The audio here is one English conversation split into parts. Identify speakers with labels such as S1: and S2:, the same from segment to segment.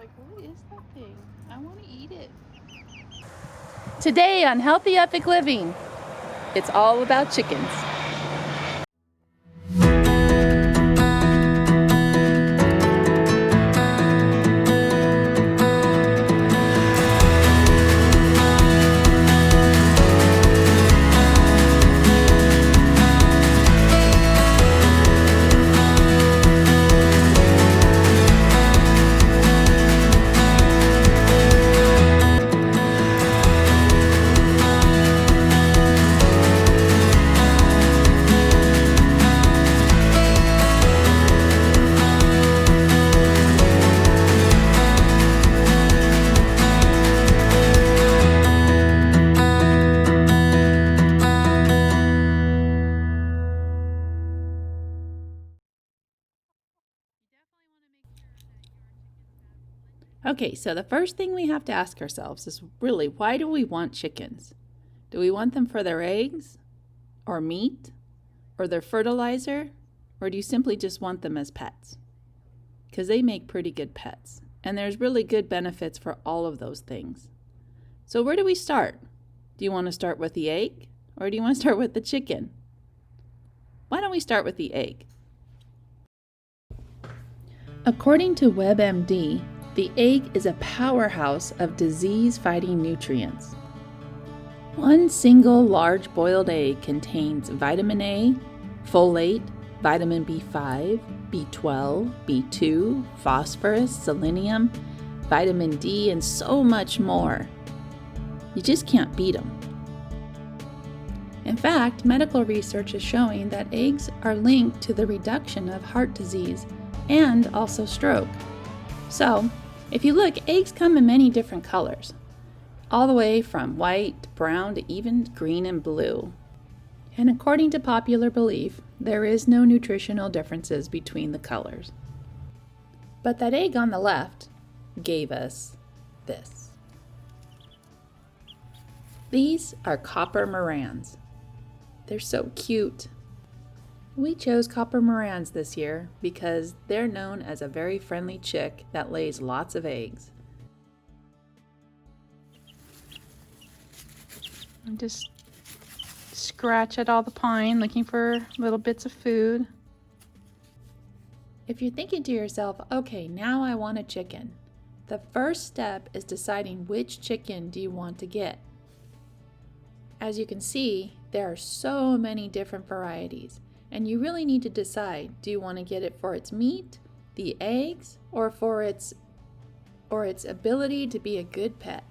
S1: like, what is that thing? I want to eat it.
S2: Today on Healthy Epic Living, it's all about chickens. Okay, so the first thing we have to ask ourselves is really, why do we want chickens? Do we want them for their eggs, or meat, or their fertilizer, or do you simply just want them as pets? Because they make pretty good pets, and there's really good benefits for all of those things. So where do we start? Do you want to start with the egg, or do you want to start with the chicken? Why don't we start with the egg? According to WebMD, the egg is a powerhouse of disease-fighting nutrients. One single large boiled egg contains vitamin A, folate, vitamin B5, B12, B2, phosphorus, selenium, vitamin D, and so much more. You just can't beat them. In fact, medical research is showing that eggs are linked to the reduction of heart disease and also stroke. So, if you look, eggs come in many different colors, all the way from white to brown to even green and blue. And according to popular belief, there is no nutritional differences between the colors. But that egg on the left gave us this. These are Copper Morans. They're so cute. We chose Copper Morans this year because they're known as a very friendly chick that lays lots of eggs.
S1: I'm just scratch at all the pine looking for little bits of food.
S2: If you're thinking to yourself, okay, now I want a chicken, the first step is deciding which chicken do you want to get. As you can see, there are so many different varieties. And you really need to decide, do you want to get it for its meat, the eggs, or for its ability to be a good pet?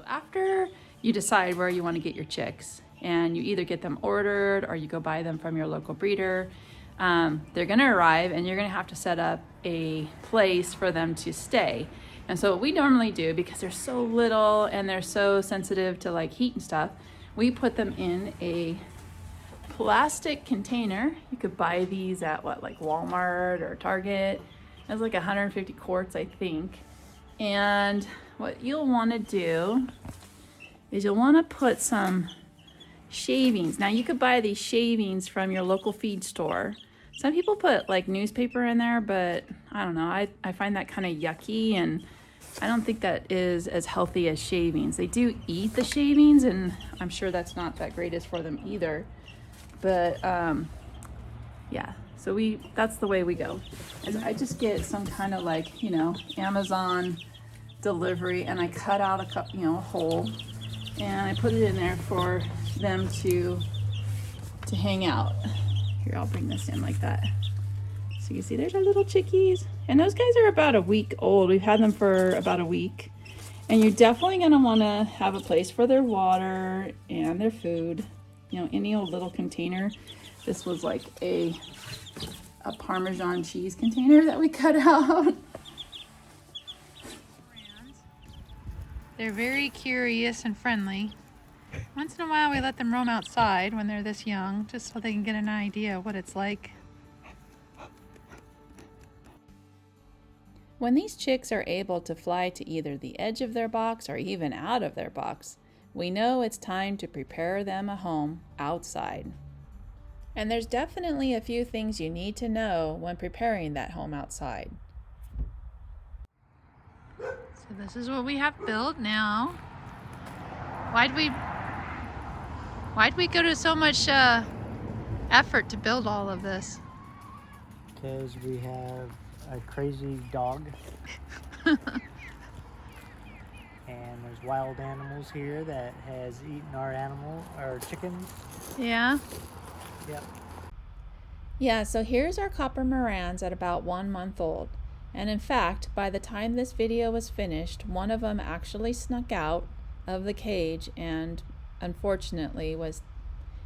S1: After you decide where you want to get your chicks, and you either get them ordered or you go buy them from your local breeder, they're going to arrive and you're going to have to set up a place for them to stay. And so what we normally do, because they're so little and they're so sensitive to like heat and stuff, we put them in a plastic container. You could buy these at like Walmart or Target. It's like 150 quarts, I think. And what you'll want to do is you'll want to put some shavings. Now you could buy these shavings from your local feed store. Some people put like newspaper in there, but I don't know. I find that kind of yucky, and I don't think that is as healthy as shavings. They do eat the shavings, and I'm sure that's not that greatest for them either. But yeah, so that's the way we go. And I just get some kind of like, Amazon delivery, and I cut out a hole, and I put it in there for them to hang out. Here, I'll bring this in like that. So you can see there's our little chickies, and those guys are about a week old. We've had them for about a week, and you're definitely gonna want to have a place for their water and their food. Any old little container. This was like a Parmesan cheese container that we cut out.
S3: They're very curious and friendly. Once in a while we let them roam outside when they're this young, just so they can get an idea of what it's like.
S2: When these chicks are able to fly to either the edge of their box or even out of their box, we know it's time to prepare them a home outside. And there's definitely a few things you need to know when preparing that home outside.
S3: So this is what we have built now. Why'd we go to so much effort to build all of this?
S4: Because we have a crazy dog. And there's wild animals here that has eaten our chickens.
S3: Yeah.
S4: Yep.
S2: Yeah, so here's our Copper Morans at about 1 month old. And in fact, by the time this video was finished, one of them actually snuck out of the cage and unfortunately was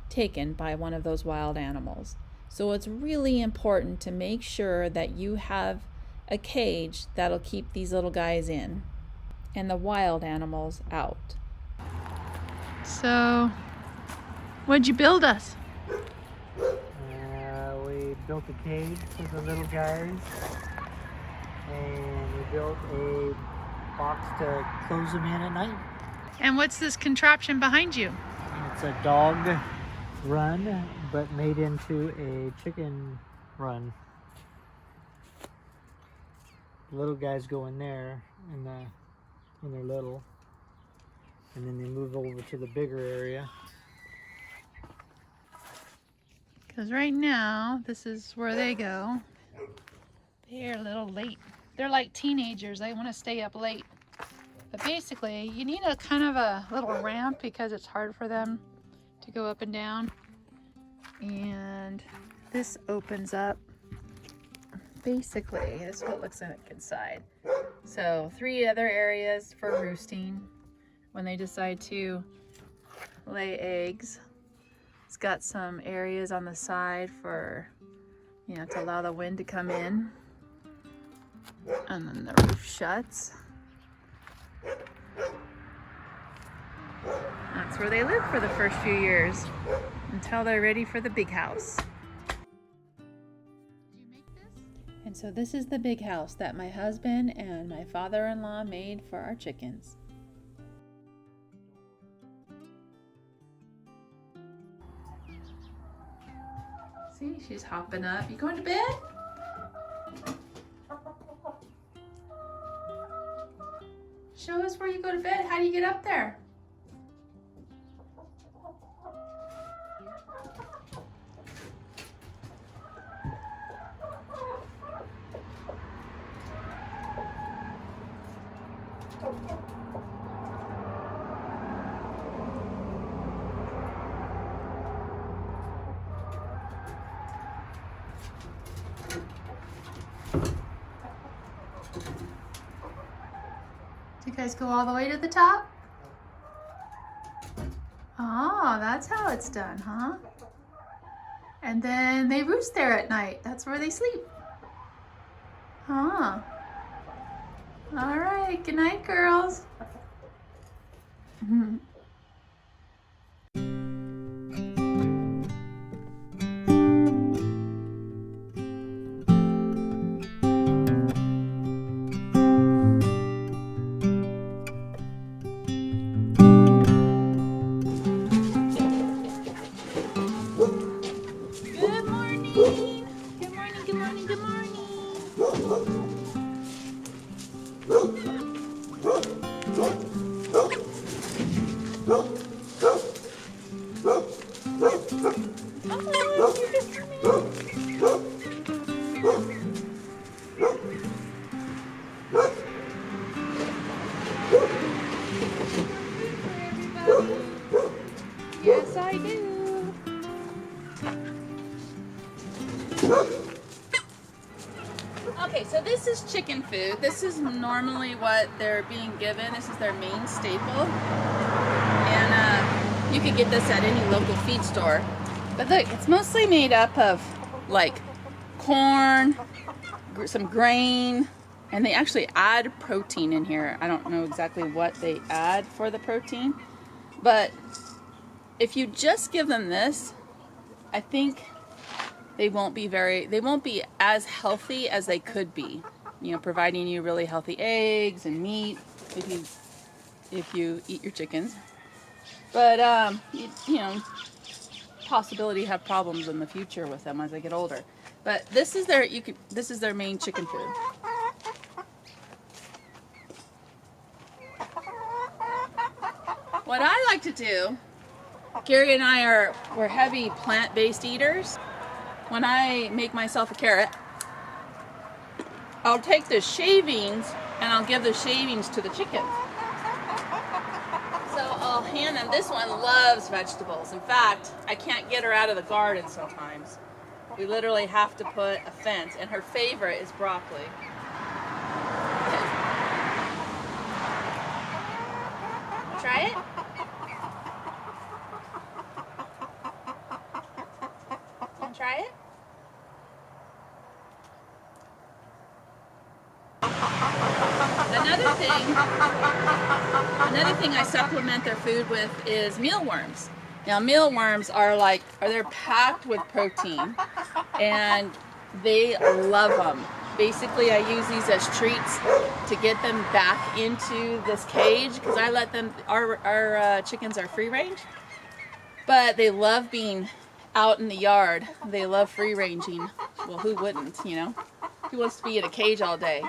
S2: taken by one of those wild animals. So it's really important to make sure that you have a cage that'll keep these little guys in and the wild animals out.
S3: So, what'd you build us?
S4: We built a cage for the little guys. And we built a box to close them in at night.
S3: And what's this contraption behind you?
S4: It's a dog run, but made into a chicken run. The little guys go in there when they're little, and then they move over to the bigger area.
S3: Because right now, this is where they go. They're a little late. They're like teenagers. They want to stay up late. But basically, you need a kind of a little ramp because it's hard for them to go up and down. And this opens up. Basically, this is what it looks like inside. So 3 other areas for roosting when they decide to lay eggs. It's got some areas on the side for, to allow the wind to come in. And then the roof shuts. That's where they live for the first few years until they're ready for the big house.
S2: And so this is the big house that my husband and my father-in-law made for our chickens.
S1: See, she's hopping up. You going to bed? Show us where you go to bed. How do you get up there? Do you guys go all the way to the top? Oh, that's how it's done, huh? And then they roost there at night. That's where they sleep. Huh. All right, good night, girls. Yes, I do. Okay, so this is chicken food. This is normally what they're being given. This is their main staple. And you could get this at any local feed store. But look, it's mostly made up of like corn, some grain, and they actually add protein in here. I don't know exactly what they add for the protein, but if you just give them this, I think they won't be as healthy as they could be, providing you really healthy eggs and meat if you eat your chickens. But possibility to have problems in the future with them as they get older. But this is their main chicken food.
S2: What I like to do, Gary and we're heavy plant-based eaters. When I make myself a carrot, I'll take the shavings and I'll give the shavings to the chickens. So I'll hand them. This one loves vegetables. In fact, I can't get her out of the garden sometimes. We literally have to put a fence, and her favorite is broccoli. Try it? Want to try it? Another thing I supplement their food with is mealworms. Now mealworms they're packed with protein, and they love them. Basically, I use these as treats to get them back into this cage, because I let them, our chickens are free range, but they love being out in the yard. They love free ranging. Well, who wouldn't, you know? Who wants to be in a cage all day?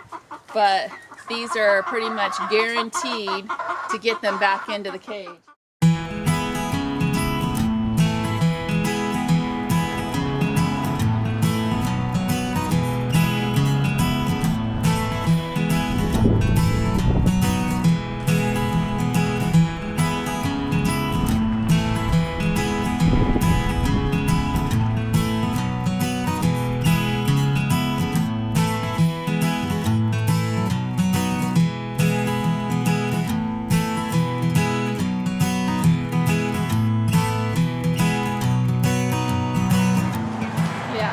S2: But these are pretty much guaranteed to get them back into the cage.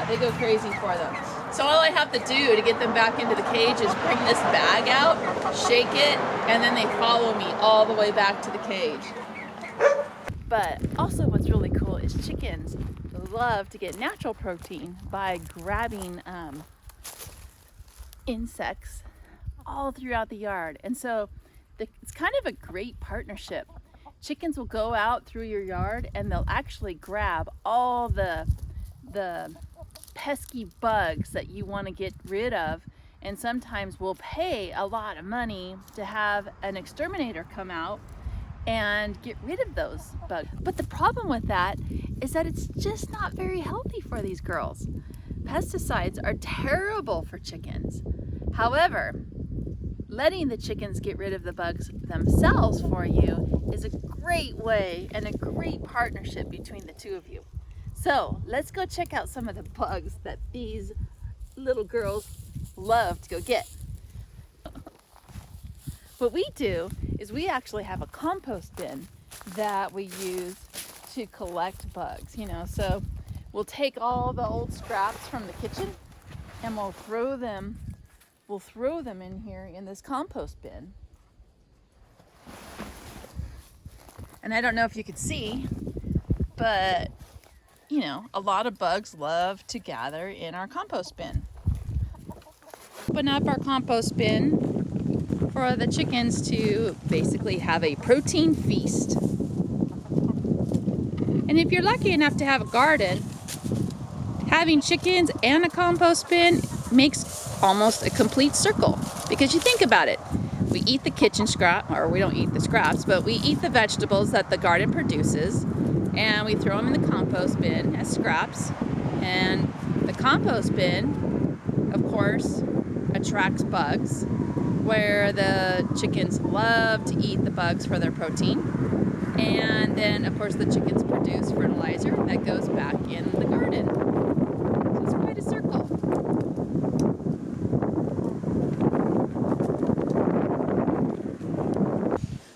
S2: They go crazy for them. So all I have to do to get them back into the cage is bring this bag out, shake it, and then they follow me all the way back to the cage. But also what's really cool is chickens love to get natural protein by grabbing insects all throughout the yard. And so it's kind of a great partnership. Chickens will go out through your yard and they'll actually grab all the pesky bugs that you want to get rid of, and sometimes we'll pay a lot of money to have an exterminator come out and get rid of those bugs. But the problem with that is that it's just not very healthy for these girls. Pesticides are terrible for chickens. However, letting the chickens get rid of the bugs themselves for you is a great way and a great partnership between the two of you. So let's go check out some of the bugs that these little girls love to go get. What we do is we actually have a compost bin that we use to collect bugs, you know. So we'll take all the old scraps from the kitchen and we'll throw them in here in this compost bin. And I don't know if you could see, but you know, a lot of bugs love to gather in our compost bin. Open up our compost bin for the chickens to basically have a protein feast. And if you're lucky enough to have a garden, having chickens and a compost bin makes almost a complete circle. Because you think about it, we eat the kitchen scrap, or we don't eat the scraps, but we eat the vegetables that the garden produces, and we throw them in the compost bin as scraps. And the compost bin, of course, attracts bugs, where the chickens love to eat the bugs for their protein. And then, of course, the chickens produce fertilizer that goes back in the garden. So it's quite a circle.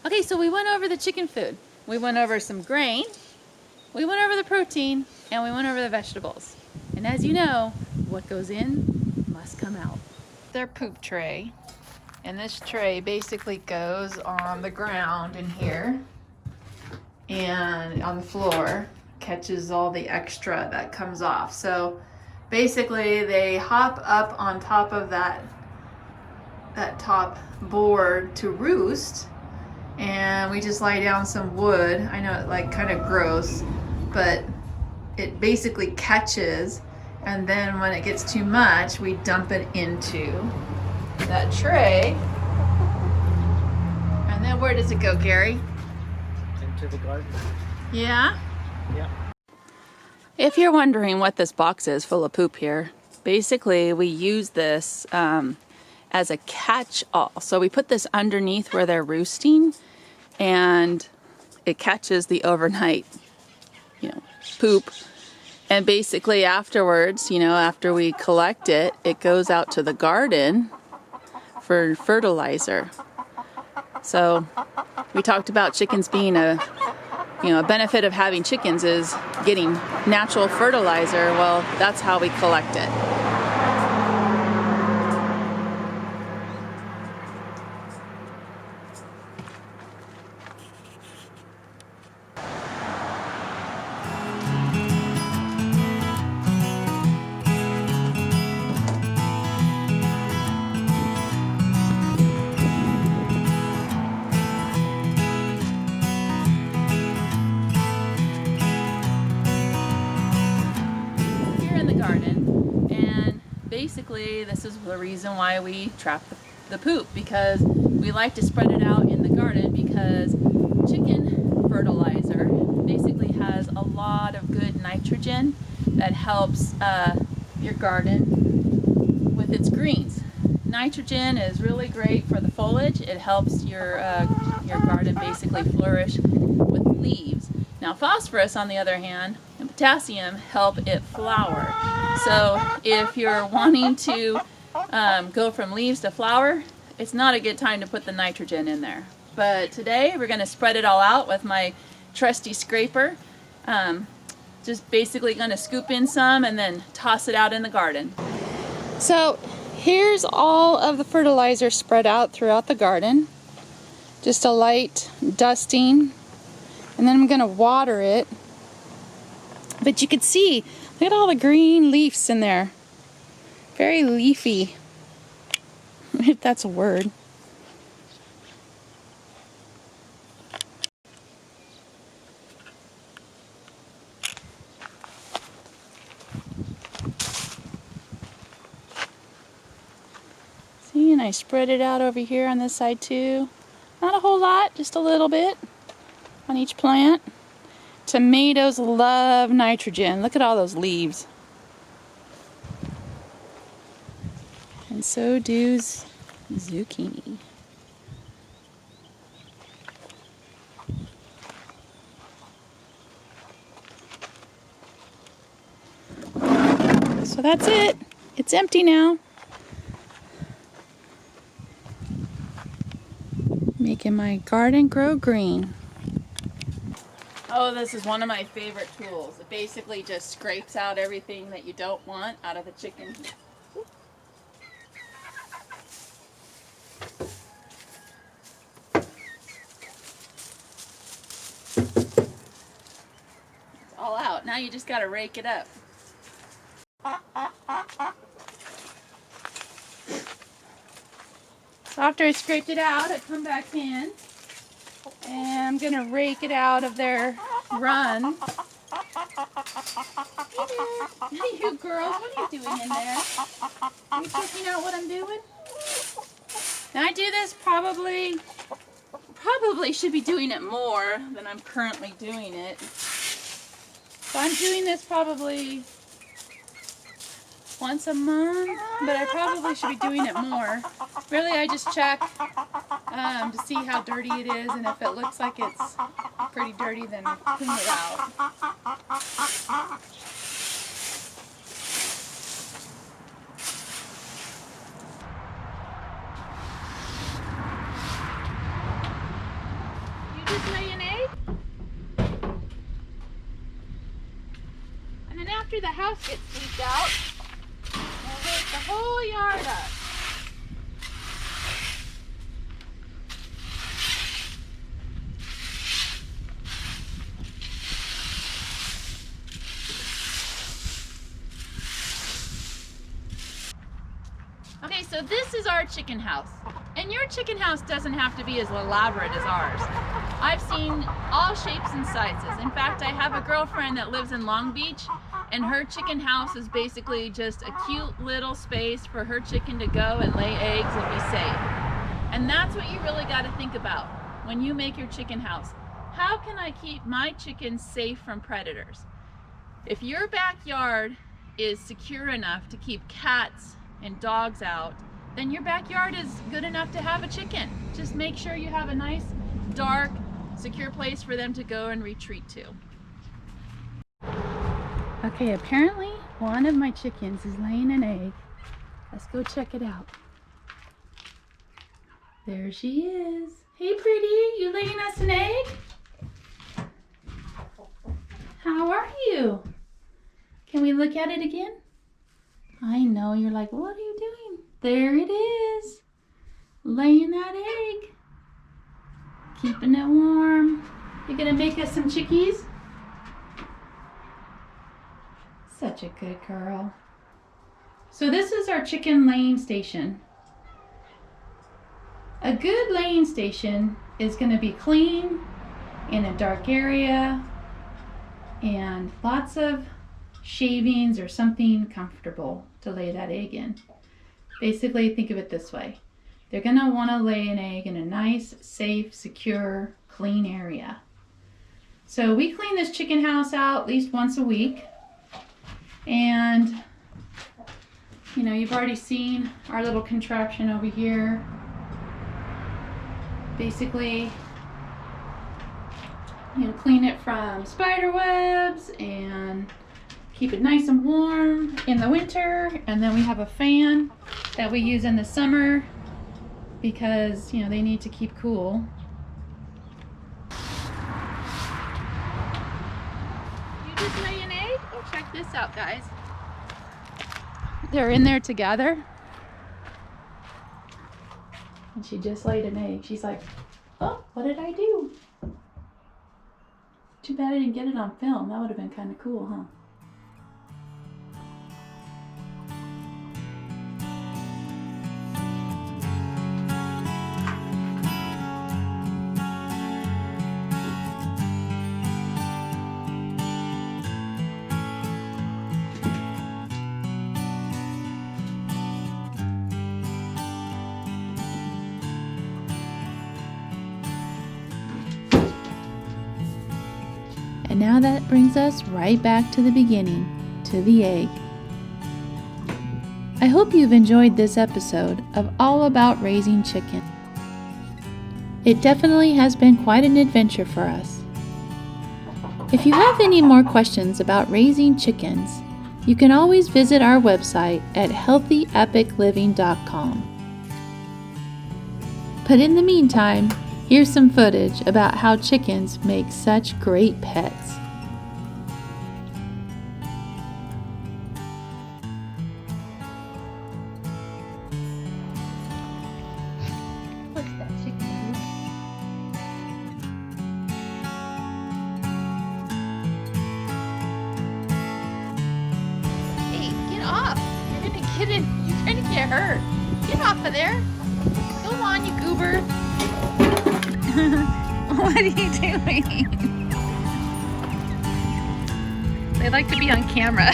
S2: Okay, so we went over the chicken food. We went over some grain. We went over the protein, and we went over the vegetables. And as you know, what goes in must come out. Their poop tray. And this tray basically goes on the ground in here and on the floor, catches all the extra that comes off. So basically they hop up on top of that top board to roost, and we just lay down some wood. I know it like kind of gross, but it basically catches, and then when it gets too much, we dump it into that tray. And then where does it go, Gary?
S4: to the garden.
S1: Yeah?
S4: Yep.
S1: If you're wondering what this box is full of poop here, basically we use this as a catch-all. So we put this underneath where they're roosting, and it catches the overnight, poop. And basically afterwards, after we collect it, it goes out to the garden for fertilizer. So we talked about chickens being a benefit of having chickens is getting natural fertilizer. Well, that's how we collect it. Garden, and basically this is the reason why we trap the poop, because we like to spread it out in the garden, because chicken fertilizer basically has a lot of good nitrogen that helps your garden with its greens. Nitrogen is really great for the foliage. It helps your garden basically flourish with leaves. Now phosphorus, on the other hand, and potassium help it flower. So if you're wanting to go from leaves to flower, it's not a good time to put the nitrogen in there. But today we're going to spread it all out with my trusty scraper. Just basically going to scoop in some and then toss it out in the garden.
S3: So here's all of the fertilizer spread out throughout the garden. Just a light dusting. And then I'm going to water it. But you can see, look at all the green leaves in there. Very leafy, if that's a word. See, and I spread it out over here on this side too. Not a whole lot, just a little bit on each plant. Tomatoes love nitrogen. Look at all those leaves. And so do zucchini. So that's it. It's empty now. Making my garden grow green.
S1: Oh, this is one of my favorite tools. It basically just scrapes out everything that you don't want out of the chicken. It's all out. Now you just got to rake it up.
S3: So after I scraped it out, I come back in and I'm gonna rake it out of their run. Hey, you girls, what are you doing in there? Are you checking out what I'm doing? Now I do this probably should be doing it more than I'm currently doing it. So I'm doing this probably once a month, but I probably should be doing it more. Really, I just check to see how dirty it is, and if it looks like it's pretty dirty, then clean it out. You just lay an egg, and then after the house gets swept out, we'll rake the whole yard up. Okay, so this is our chicken house. And your chicken house doesn't have to be as elaborate as ours. I've seen all shapes and sizes. In fact, I have a girlfriend that lives in Long Beach, and her chicken house is basically just a cute little space for her chicken to go and lay eggs and be safe. And that's what you really got to think about when you make your chicken house.
S2: How can I keep my chickens safe from predators? If your backyard is secure enough to keep cats and dogs out, then your backyard is good enough to have a chicken. Just make sure you have a nice, dark, secure place for them to go and retreat to.
S3: Okay, apparently one of my chickens is laying an egg. Let's go check it out. There she is. Hey, pretty, you laying us an egg? How are you? Can we look at it again? I know, you're like, what are you doing? There it is. Laying that egg. Keeping it warm. You gonna make us some chickies? Such a good girl. So this is our chicken laying station. A good laying station is going to be clean, in a dark area, and lots of shavings or something comfortable to lay that egg in. Basically, think of it this way. They're going to want to lay an egg in a nice, safe, secure, clean area. So we clean this chicken house out at least once a week. And, you know, you've already seen our little contraption over here. Basically, you know, clean it from spider webs and keep it nice and warm in the winter. And then we have a fan that we use in the summer because, you know, they need to keep cool. You just lay an egg? Oh, check this out, guys. They're in there together. And she just laid an egg. She's like, oh, what did I do? Too bad I didn't get it on film. That would have been kind of cool, huh?
S2: And now that brings us right back to the beginning, to the egg. I hope you've enjoyed this episode of All About Raising Chicken. It definitely has been quite an adventure for us. If you have any more questions about raising chickens, you can always visit our website at healthyepicliving.com. But in the meantime, here's some footage about how chickens make such great pets.
S3: What's that chicken do? Hey, get off! You're gonna get hurt. Get off of there. Go on, you goober. What are you doing? They like to be on camera.